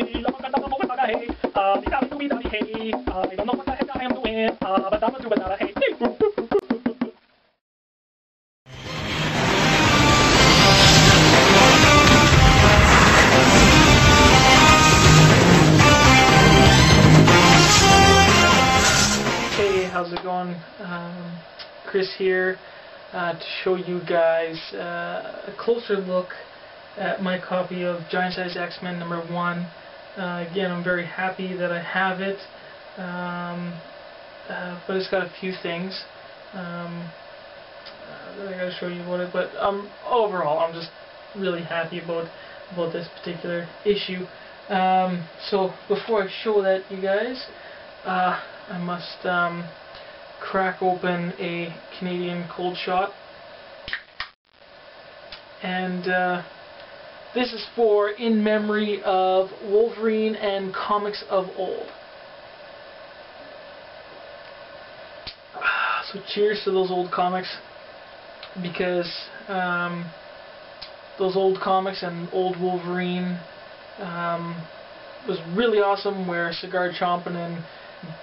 don't know what the heck I am doing, but I'm gonna do it now. Hey. Hey, how's it going? Chris here to show you guys a closer look at my copy of Giant Size X-Men #1. Again, I'm very happy that I have it, but it's got a few things that I gotta show you about it. But overall, I'm just really happy about this particular issue. So before I show that, you guys, I must crack open a Canadian Cold Shot, and this is for in memory of Wolverine and comics of old. So cheers to those old comics, because those old comics and old Wolverine was really awesome, where cigar chomping and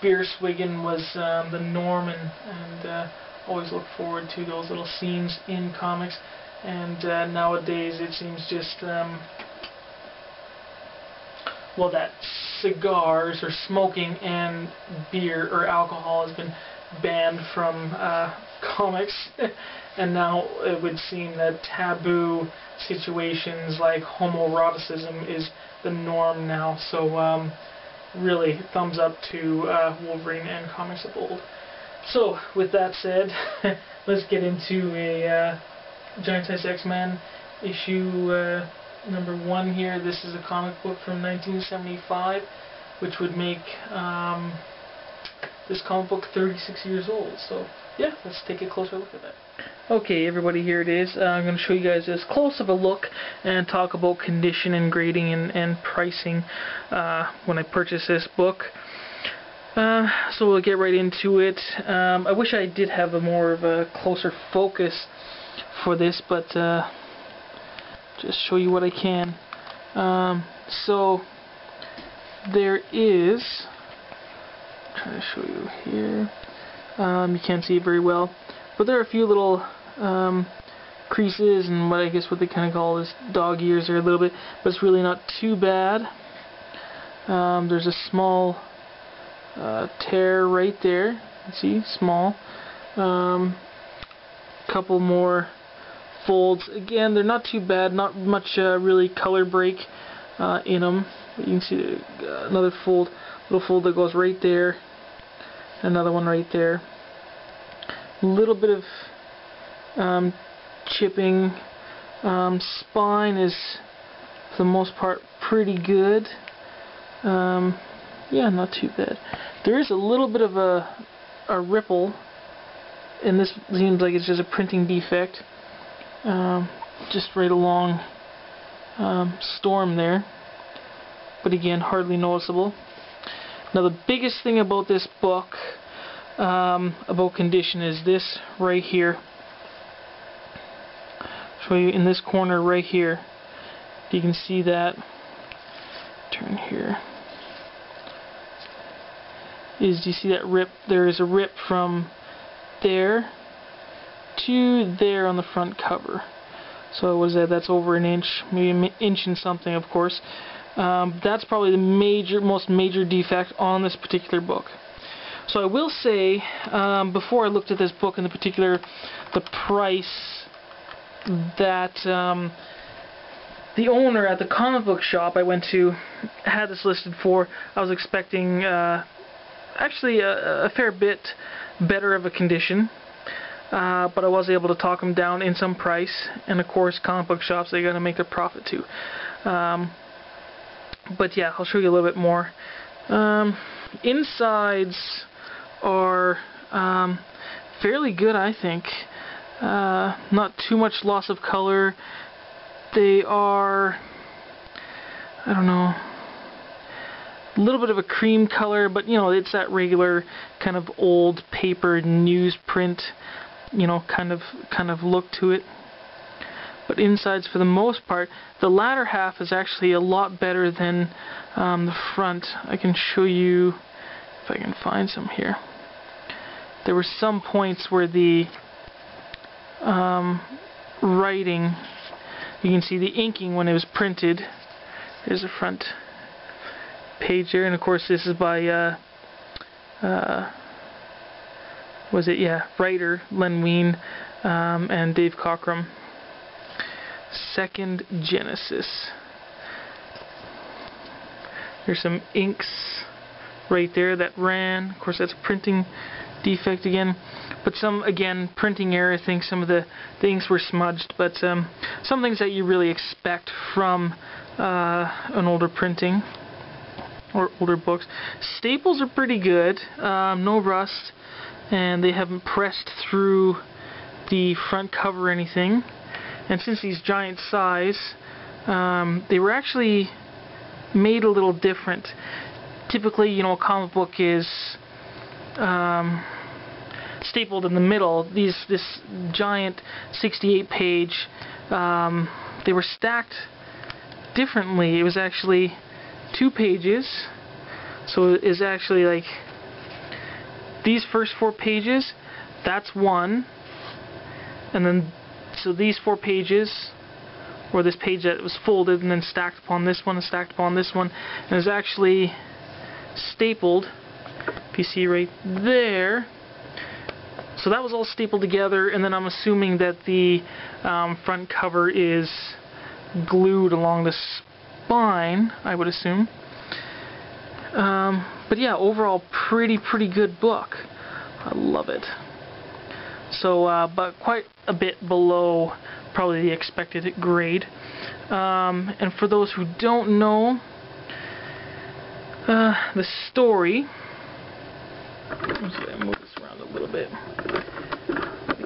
beer swigging was the norm, and always look forward to those little scenes in comics. And nowadays it seems just well, that cigars or smoking and beer or alcohol has been banned from comics, and now it would seem that taboo situations like homoeroticism is the norm now. So really, thumbs up to Wolverine and comics of old. So, with that said, let's get into a Giant Size X-Men issue #1 here. This is a comic book from 1975, which would make this comic book 36 years old. So, yeah, let's take a closer look at that. Okay, everybody, here it is. I'm going to show you guys as close of a look and talk about condition and grading and pricing when I purchased this book. So we'll get right into it. I wish I did have more of a closer focus for this, but just show you what I can. So there is, I'm trying to show you here. You can't see it very well, but there are a few little creases and what they kind of call is dog ears there a little bit, but it's really not too bad. There's a small tear right there. See, small. Couple more folds. Again, they're not too bad. Not much really color break in them. But you can see another fold, little fold that goes right there. Another one right there. A little bit of chipping. Spine is, for the most part, pretty good. Yeah, not too bad. There is a little bit of a ripple, and this seems like it's just a printing defect. Just right along Storm there. But again, hardly noticeable. Now the biggest thing about this book, about condition, is this right here. Show you in this corner right here. You can see that. Turn here. Do you see that rip? There is a rip from there to there on the front cover. So what is that? That's over an inch, maybe an inch and something, of course. That's probably the most major defect on this particular book. So I will say, before I looked at this book in particular, the price that the owner at the comic book shop I went to had this listed for, I was expecting actually a fair bit better of a condition, but I was able to talk them down in some price, and of course comic book shops, they gotta make their profit too. But yeah, I'll show you a little bit more. Insides are fairly good, I think. Not too much loss of color. They are, I don't know, a little bit of a cream color, but you know, it's that regular kind of old paper newsprint, you know, kind of look to it. but insides for the most part. The latter half is actually a lot better than the front. I can show you if I can find some here. There were some points where the writing, you can see the inking when it was printed. There's a front page there, and of course this is by writer Len Wein and Dave Cockrum. Second Genesis. There's some inks right there that ran. Of course that's a printing defect again, but some, again, printing error. I think some of the inks were smudged, but some things that you really expect from an older printing or older books. Staples are pretty good, no rust, and they haven't pressed through the front cover or anything. And since these giant size, they were actually made a little different. Typically, you know, a comic book is stapled in the middle. This giant 68-page, they were stacked differently. It was actually 2 pages, so it is actually like these first 4 pages, that's one, and then so these 4 pages, or this page that was folded and then stacked upon this one and stacked upon this one, and is actually stapled, if you see right there. So that was all stapled together, and then I'm assuming that the front cover is glued along the spine, I would assume. But yeah, overall pretty good book. I love it. So, but quite a bit below probably the expected grade. And for those who don't know, the story. Let's see, I move this around a little bit to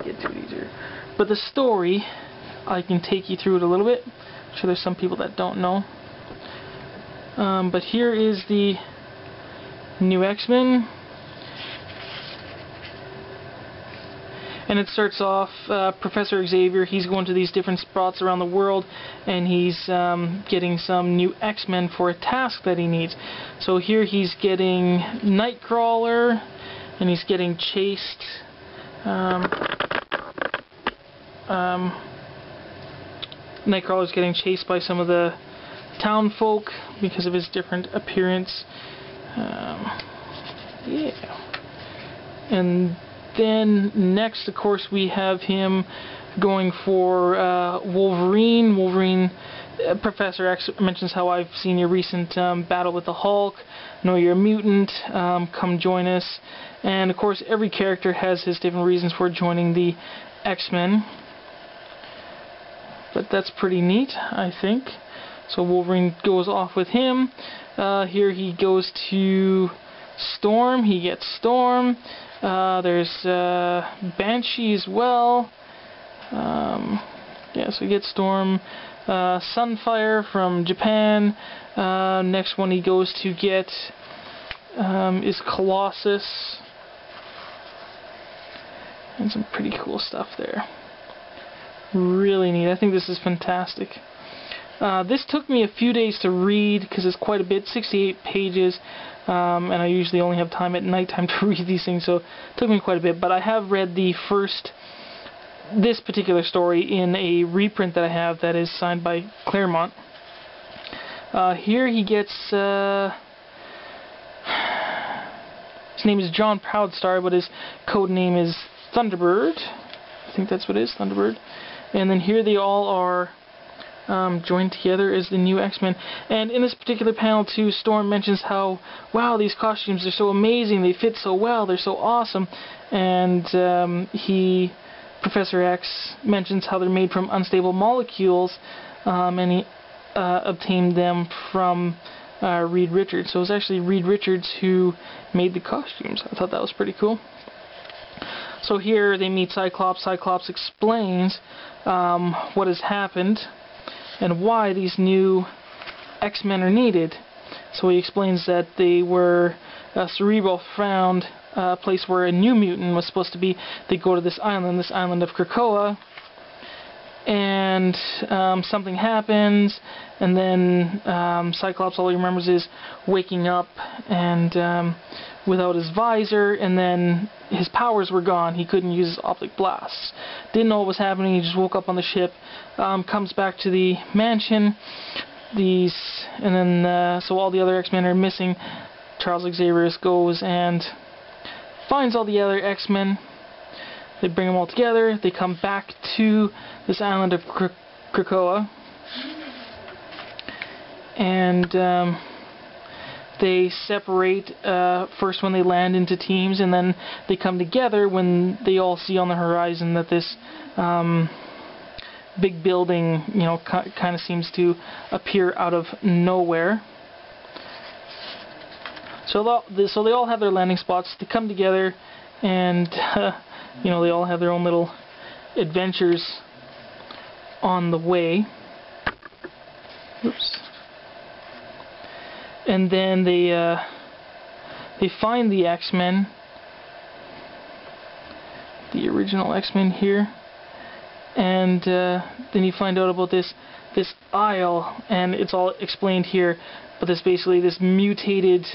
get to it easier. But the story, I can take you through it a little bit. I'm sure there's some people that don't know. But here is the New X-Men. And it starts off, Professor Xavier, he's going to these different spots around the world, and he's getting some new X-Men for a task that he needs. So here he's getting Nightcrawler, and he's getting chased. Nightcrawler's getting chased by some of the town folk because of his different appearance. Yeah. And then next, of course, we have him going for Wolverine. Wolverine, Professor X mentions how I've seen your recent battle with the Hulk. Know you're a mutant. Come join us. And of course, every character has his different reasons for joining the X-Men. But that's pretty neat, I think. So Wolverine goes off with him. Here he goes to Storm. He gets Storm. There's Banshee as well. Yeah, so he gets Storm. Sunfire from Japan. Next one he goes to get is Colossus. And some pretty cool stuff there. Really neat. I think this is fantastic. This took me a few days to read because it's quite a bit, 68 pages, and I usually only have time at nighttime to read these things, so it took me quite a bit. But I have read this particular story in a reprint that I have that is signed by Claremont. Here he gets, his name is John Proudstar, but his code name is Thunderbird. I think that's what it is, Thunderbird. And then here they all are joined together as the new X-Men. And in this particular panel too, Storm mentions how, wow, these costumes are so amazing, they fit so well, they're so awesome. And Professor X mentions how they're made from unstable molecules, and he obtained them from Reed Richards. So it was actually Reed Richards who made the costumes. I thought that was pretty cool. So here they meet Cyclops. Cyclops explains what has happened and why these new X-Men are needed. So he explains that they were, Cerebro found a place where a new mutant was supposed to be. They go to this island of Krakoa, and something happens, and then Cyclops, all he remembers is waking up and without his visor, and then his powers were gone. He couldn't use his optic blasts. Didn't know what was happening. He just woke up on the ship, comes back to the mansion. So all the other X-Men are missing. Charles Xavier goes and finds all the other X-Men. They bring them all together. They come back to this island of Krakoa, and they separate first when they land into teams, and then they come together when they all see on the horizon that this big building, kind of seems to appear out of nowhere. So they all have their landing spots. They come together, and they all have their own little adventures on the way. Oops. And then they find the X-Men, the original X-Men here, and then you find out about this isle, and it's all explained here. But this basically this mutated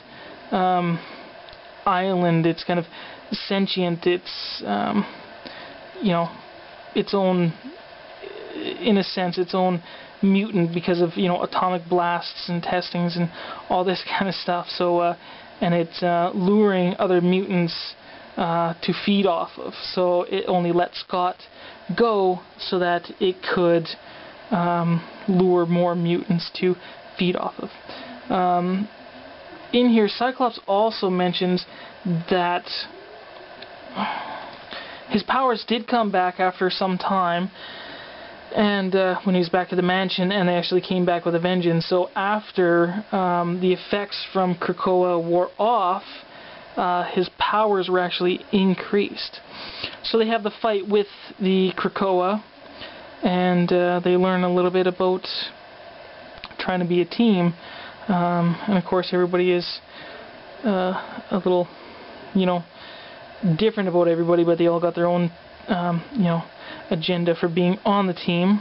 island. It's kind of sentient. It's its own, in a sense, its own mutant because of atomic blasts and testings and all this kind of stuff. So and it's luring other mutants to feed off of. So it only let Scott go so that it could lure more mutants to feed off of. In here, Cyclops also mentions that his powers did come back after some time, and when he was back at the mansion, and they actually came back with a vengeance. So after the effects from Krakoa wore off, his powers were actually increased. So they have the fight with the Krakoa, and they learn a little bit about trying to be a team. And of course everybody is a little, different about everybody, but they all got their own, agenda for being on the team.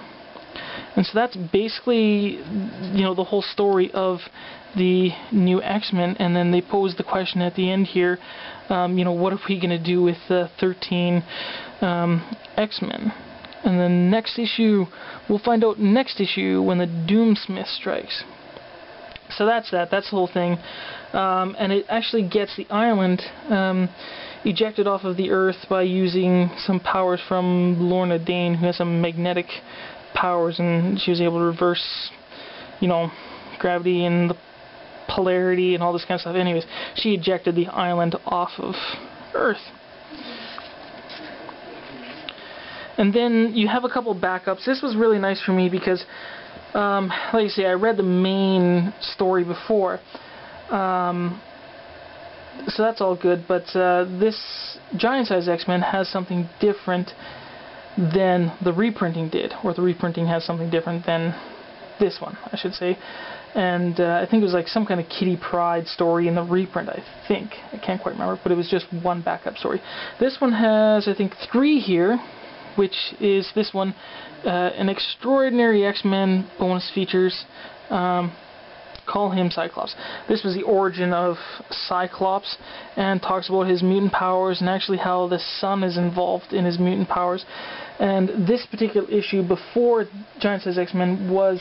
And so that's basically, the whole story of the new X-Men. And then they pose the question at the end here, what are we going to do with the 13 X-Men? And then next issue, we'll find out next issue when the Doomsmith strikes. So that's that. That's the whole thing. And it actually gets the island ejected off of the Earth by using some powers from Lorna Dane, who has some magnetic powers, and she was able to reverse, gravity and the polarity and all this kind of stuff. Anyways, she ejected the island off of Earth. And then you have a couple backups. This was really nice for me because like I say, I read the main story before, so that's all good, but this Giant Size X-Men has something different than the reprinting did, or the reprinting has something different than this one, I should say. And I think it was like some kind of Kitty Pryde story in the reprint, I think. I can't quite remember, but it was just one backup story. This one has, I think, 3 here, which is this one, an Extraordinary X-Men bonus features, Call Him Cyclops. This was the origin of Cyclops, and talks about his mutant powers, and actually how the sun is involved in his mutant powers. And this particular issue, before Giant Size X-Men, was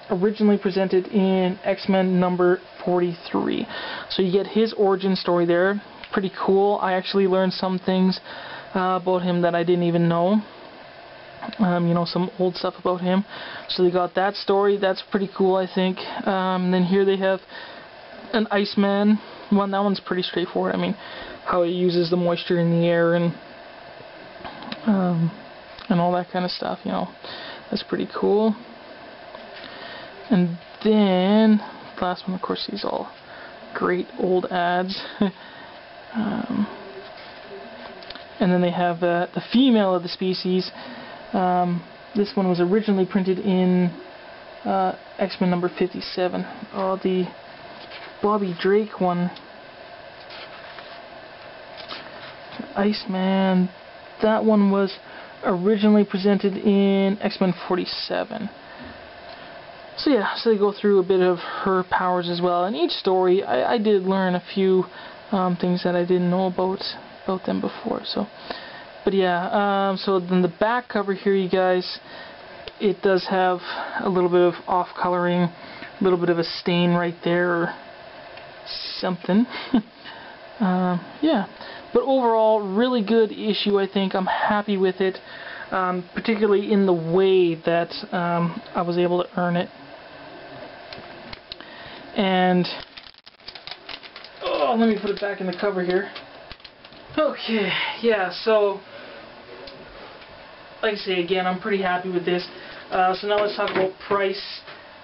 originally presented in X-Men number 43. So you get his origin story there. Pretty cool. I actually learned some things about him that I didn't even know. Some old stuff about him. So they got that story. That's pretty cool, I think. Then here they have an Iceman one. That one's pretty straightforward. I mean, how he uses the moisture in the air and all that kind of stuff. That's pretty cool. And then the last one, of course, these all great old ads. And then they have the female of the species. This one was originally printed in X-Men number 57. Oh, the Bobby Drake one. Iceman. That one was originally presented in X-Men 47. So yeah, so they go through a bit of her powers as well. In each story, I did learn a few things that I didn't know about them before. So, but yeah, so then the back cover here, you guys, it does have a little bit of off coloring, a little bit of a stain right there, or something. Yeah, but overall, really good issue. I think I'm happy with it, particularly in the way that I was able to earn it. And oh, let me put it back in the cover here. Okay, yeah, so like I say again, I'm pretty happy with this. So now let's talk about price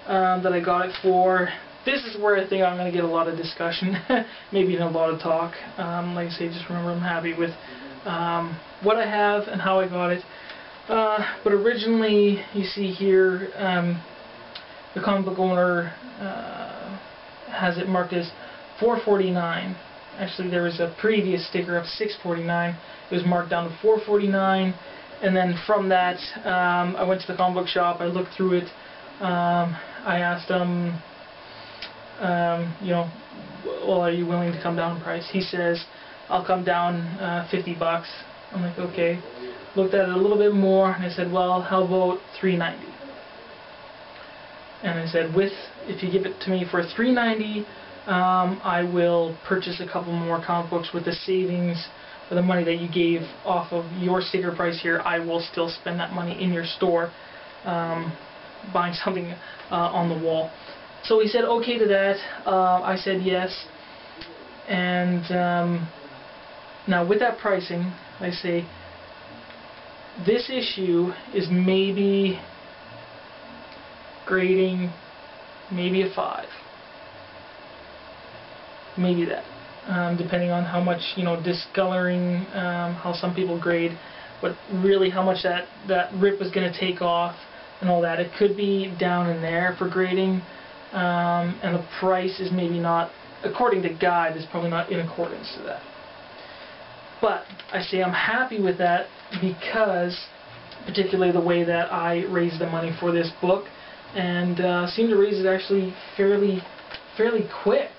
that I got it for. This is where I think I'm going to get a lot of discussion, maybe even a lot of talk. Like I say, just remember I'm happy with what I have and how I got it. But originally, you see here, the comic book owner has it marked as $4.49. Actually, there was a previous sticker of $6.49. It was marked down to $4.49, and then from that, I went to the comic book shop. I looked through it. I asked him, you know, well, are you willing to come down in price? He says, I'll come down $50. I'm like, okay. Looked at it a little bit more, and I said, well, how about $3.90? And I said, if you give it to me for $3.90, I will purchase a couple more comic books with the savings or the money that you gave off of your sticker price here. I will still spend that money in your store buying something on the wall. So he said okay to that. I said yes. And now with that pricing, I say this issue is maybe grading maybe a 5. Maybe that. Depending on how much, you know, discoloring, how some people grade, but really how much that rip was going to take off and all that. It could be down in there for grading, and the price is maybe not, according to guide, is probably not in accordance to that. But I say I'm happy with that because, particularly the way that I raised the money for this book, and seemed to raise it actually fairly quick.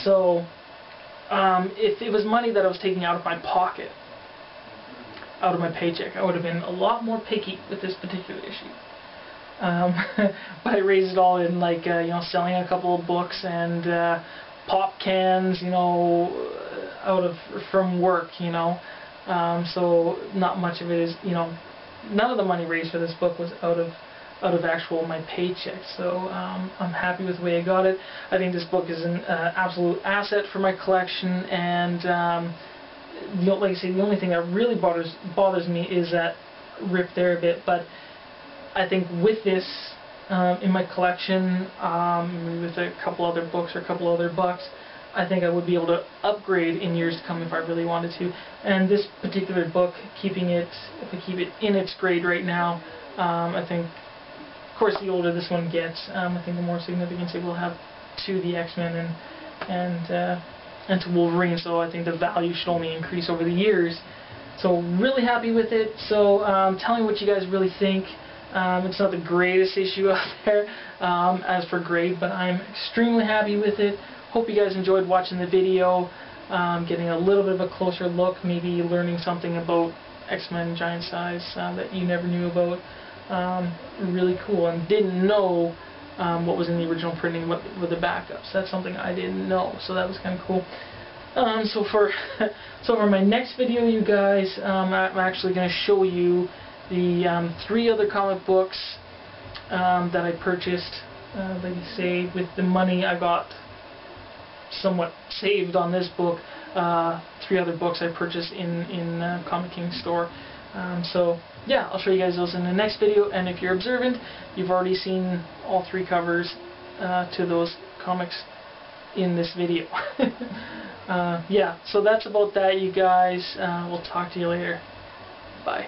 So if it was money that I was taking out of my pocket, out of my paycheck, I would have been a lot more picky with this particular issue. But I raised it all in, like, you know, selling a couple of books and pop cans, you know, from work, you know. So not much of it is, you know, none of the money raised for this book was out of actual my paycheck. So I'm happy with the way I got it. I think this book is an absolute asset for my collection, and you know, like I say, the only thing that really bothers me is that rip there a bit. But I think with this in my collection, with a couple other books or a couple other bucks, I think I would be able to upgrade in years to come if I really wanted to. And this particular book, if I keep it in its grade right now, I think, of course, the older this one gets, I think the more significance it will have to the X-Men and to Wolverine. So I think the value should only increase over the years. So really happy with it. So tell me what you guys really think. It's not the greatest issue out there as for grade, but I'm extremely happy with it. Hope you guys enjoyed watching the video, getting a little bit of a closer look, maybe learning something about X-Men Giant Size that you never knew about. Really cool, and didn't know what was in the original printing with the backups. That's something I didn't know, so that was kind of cool. So for my next video, you guys, I'm actually going to show you the 3 other comic books that I purchased, like I say, with the money I got somewhat saved on this book. 3 other books I purchased in Comic King store. So yeah, I'll show you guys those in the next video, and if you're observant, you've already seen all 3 covers to those comics in this video. Yeah, so that's about that, you guys. We'll talk to you later. Bye.